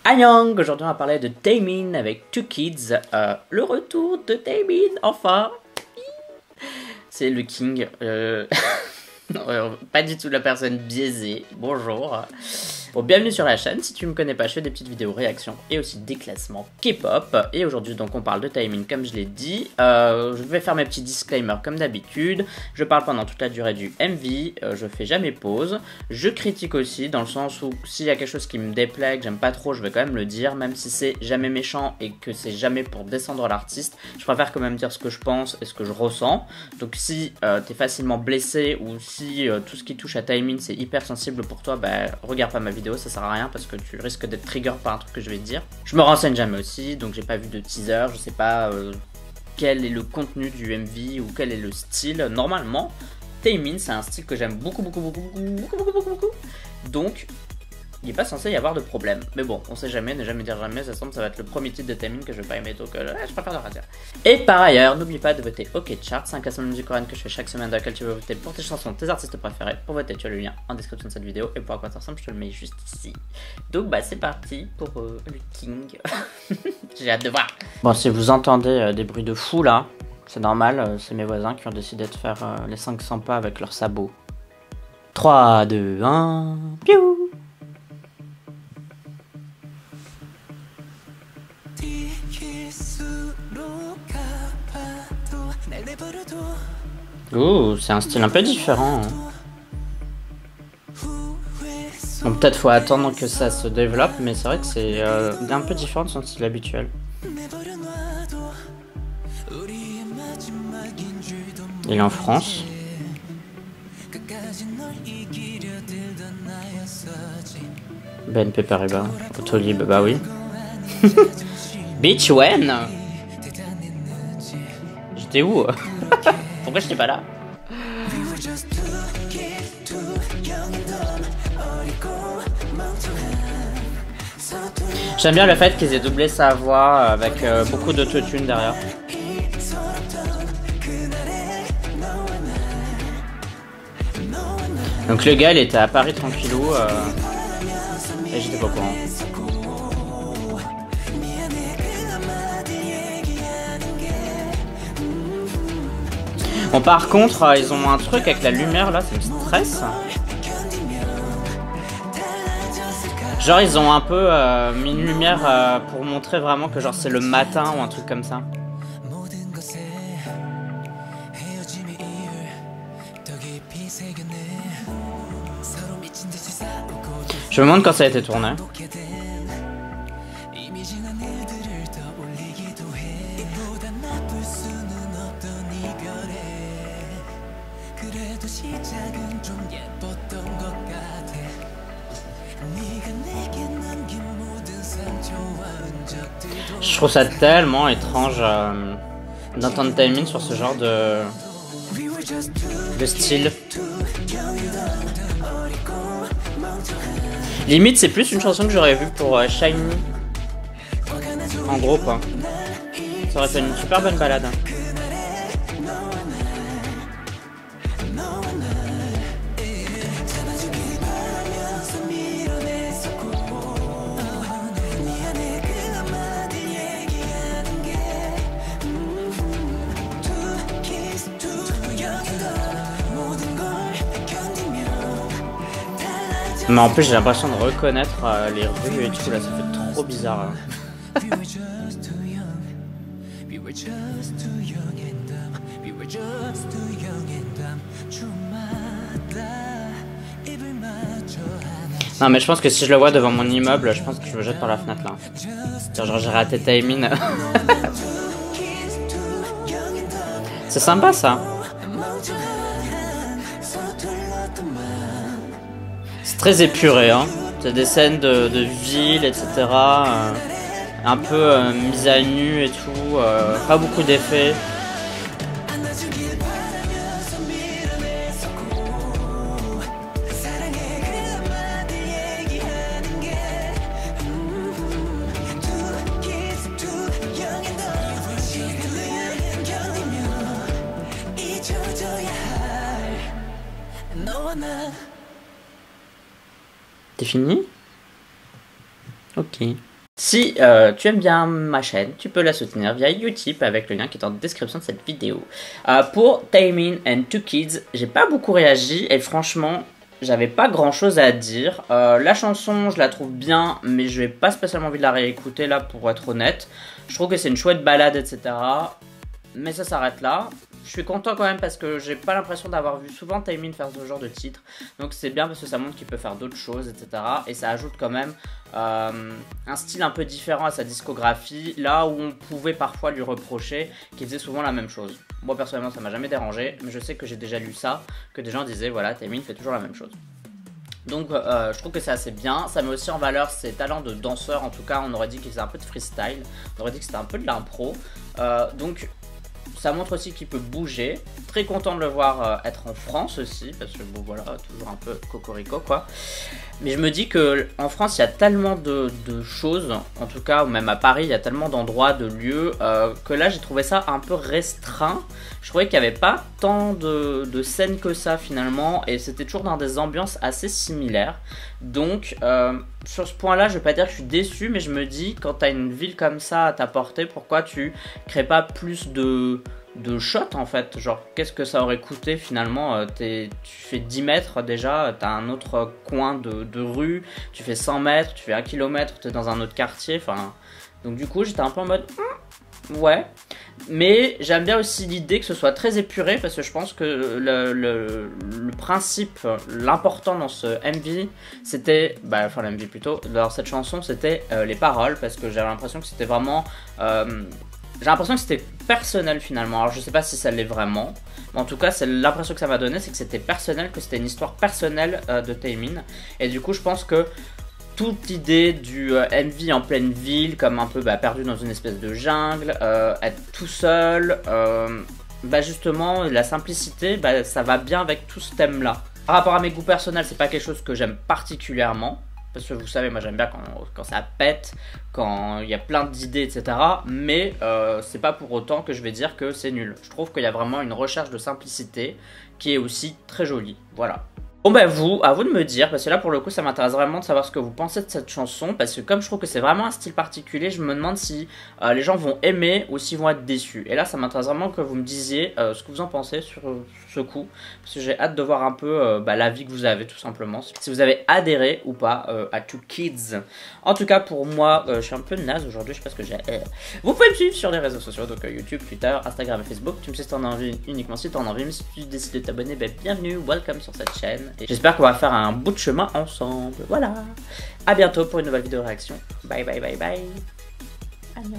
Annyeong, aujourd'hui on va parler de Taemin avec Two Kids, le retour de Taemin, enfin. C'est le king, pas du tout la personne biaisée, bonjour. Bon, bienvenue sur la chaîne, si tu me connais pas, je fais des petites vidéos réactions et aussi des classements K-pop. Et aujourd'hui donc on parle de Taemin comme je l'ai dit, je vais faire mes petits disclaimers comme d'habitude. Je parle pendant toute la durée du MV, je fais jamais pause. Je critique aussi dans le sens où s'il y a quelque chose qui me déplaît, que j'aime pas trop, je vais quand même le dire. Même si c'est jamais méchant et que c'est jamais pour descendre l'artiste, je préfère quand même dire ce que je pense et ce que je ressens. Donc si t'es facilement blessé ou si tout ce qui touche à Taemin c'est hyper sensible pour toi, bah regarde pas ma vidéo, ça sert à rien parce que tu risques d'être trigger par un truc que je vais te dire. Je me renseigne jamais aussi, donc j'ai pas vu de teaser, je sais pas quel est le contenu du MV ou quel est le style. Normalement, Taemin c'est un style que j'aime beaucoup. Donc il n'est pas censé y avoir de problème. Mais bon, on sait jamais, ne jamais dire jamais, ça semble ça va être le premier titre de Taemin que je vais pas aimer, donc je préfère ne rien dire. Et par ailleurs, n'oublie pas de voter OK Chart, 5 classements de musique coréenne que je fais chaque semaine dans laquelle tu veux voter pour tes chansons, tes artistes préférés. Pour voter, tu as le lien en description de cette vidéo, et pour à quoi ça ressemble, je te le mets juste ici. Donc bah c'est parti pour le King. J'ai hâte de voir. Bon, si vous entendez des bruits de fou là, c'est normal, c'est mes voisins qui ont décidé de faire les 500 pas avec leurs sabots. 3, 2, 1, piou. Ouh, c'est un style un peu différent. Bon, peut-être faut attendre que ça se développe, mais c'est vrai que c'est un peu différent de son style habituel. Il est en France. BNP Paribas, Autolib, bah oui. Bitch, when? J'étais où? Pourquoi j'étais pas là? J'aime bien le fait qu'ils aient doublé sa voix avec beaucoup d'autotune derrière. Donc le gars il était à Paris tranquillou et j'étais pas au courant. Bon, par contre, ils ont un truc avec la lumière là, ça me stresse. Genre, ils ont un peu mis une lumière pour montrer vraiment que genre c'est le matin ou un truc comme ça. Je me demande quand ça a été tourné. Je trouve ça tellement étrange d'entendre Taemin sur ce genre de style. Limite c'est plus une chanson que j'aurais vue pour Shiny en gros quoi. Ça aurait fait une super bonne balade. Mais en plus j'ai l'impression de reconnaître les rues et tout là, ça fait trop bizarre. Non mais je pense que si je le vois devant mon immeuble, je pense que je me jette par la fenêtre là. Genre j'ai raté Taemin. C'est sympa ça. C'est très épuré, hein. C'est des scènes de ville, etc. Un peu mise à nu et tout. Pas beaucoup d'effets. T'es fini? Ok. Si tu aimes bien ma chaîne, tu peux la soutenir via Utip avec le lien qui est en description de cette vidéo. Pour Taemin and Two Kids, j'ai pas beaucoup réagi et franchement, j'avais pas grand chose à dire. La chanson, je la trouve bien, mais je n'ai pas spécialement envie de la réécouter là pour être honnête. Je trouve que c'est une chouette balade, etc. Mais ça s'arrête là. Je suis content quand même parce que j'ai pas l'impression d'avoir vu souvent Taemin faire ce genre de titre. Donc c'est bien parce que ça montre qu'il peut faire d'autres choses, etc. Et ça ajoute quand même un style un peu différent à sa discographie. Là où on pouvait parfois lui reprocher qu'il faisait souvent la même chose. Moi personnellement ça m'a jamais dérangé. Mais je sais que j'ai déjà lu ça. Que des gens disaient voilà Taemin fait toujours la même chose. Donc je trouve que c'est assez bien, ça met aussi en valeur ses talents de danseur, en tout cas on aurait dit qu'il faisait un peu de freestyle, on aurait dit que c'était un peu de l'impro, donc ça montre aussi qu'il peut bouger, très content de le voir être en France aussi, parce que bon voilà, toujours un peu cocorico quoi. Mais je me dis que en France il y a tellement de choses, en tout cas, ou même à Paris il y a tellement d'endroits, de lieux, que là j'ai trouvé ça un peu restreint. Je trouvais qu'il n'y avait pas tant de scènes que ça finalement, et c'était toujours dans des ambiances assez similaires. Donc sur ce point là je vais pas dire que je suis déçu, mais je me dis quand t'as une ville comme ça à ta portée, pourquoi tu crées pas plus de shots en fait, genre qu'est-ce que ça aurait coûté finalement, tu fais 10 mètres déjà, t'as un autre coin de rue, tu fais 100 mètres, tu fais 1 kilomètre, t'es dans un autre quartier, enfin donc du coup j'étais un peu en mode ouais, mais j'aime bien aussi l'idée que ce soit très épuré parce que je pense que le principe, l'important dans ce MV, c'était, enfin le MV plutôt, dans cette chanson, c'était les paroles parce que j'avais l'impression que c'était vraiment, j'ai l'impression que c'était personnel finalement. Alors je sais pas si ça l'est vraiment, mais en tout cas c'est l'impression que ça m'a donné, c'est que c'était personnel, que c'était une histoire personnelle de Taemin, et du coup je pense que toute l'idée du MV en pleine ville, comme un peu perdu dans une espèce de jungle, être tout seul, justement la simplicité, ça va bien avec tout ce thème là. Par rapport à mes goûts personnels, c'est pas quelque chose que j'aime particulièrement, parce que vous savez, moi j'aime bien quand ça pète, quand il y a plein d'idées, etc. Mais c'est pas pour autant que je vais dire que c'est nul. Je trouve qu'il y a vraiment une recherche de simplicité qui est aussi très jolie, voilà. Bon à vous de me dire, parce que là pour le coup ça m'intéresse vraiment de savoir ce que vous pensez de cette chanson, parce que comme je trouve que c'est vraiment un style particulier, je me demande si les gens vont aimer ou s'ils vont être déçus. Et là ça m'intéresse vraiment que vous me disiez ce que vous en pensez sur ce coup, parce que j'ai hâte de voir un peu l'avis que vous avez tout simplement, si vous avez adhéré ou pas à Two Kids. En tout cas pour moi, je suis un peu naze aujourd'hui, je sais pas ce que j'ai. Vous pouvez me suivre sur les réseaux sociaux, donc YouTube, Twitter, Instagram et Facebook. Tu me sais si t'en as envie, uniquement si t'en as envie, mais si tu décides de t'abonner, bienvenue, welcome sur cette chaîne. Et j'espère qu'on va faire un bout de chemin ensemble. Voilà. À bientôt pour une nouvelle vidéo réaction. Bye bye bye bye. Adieu.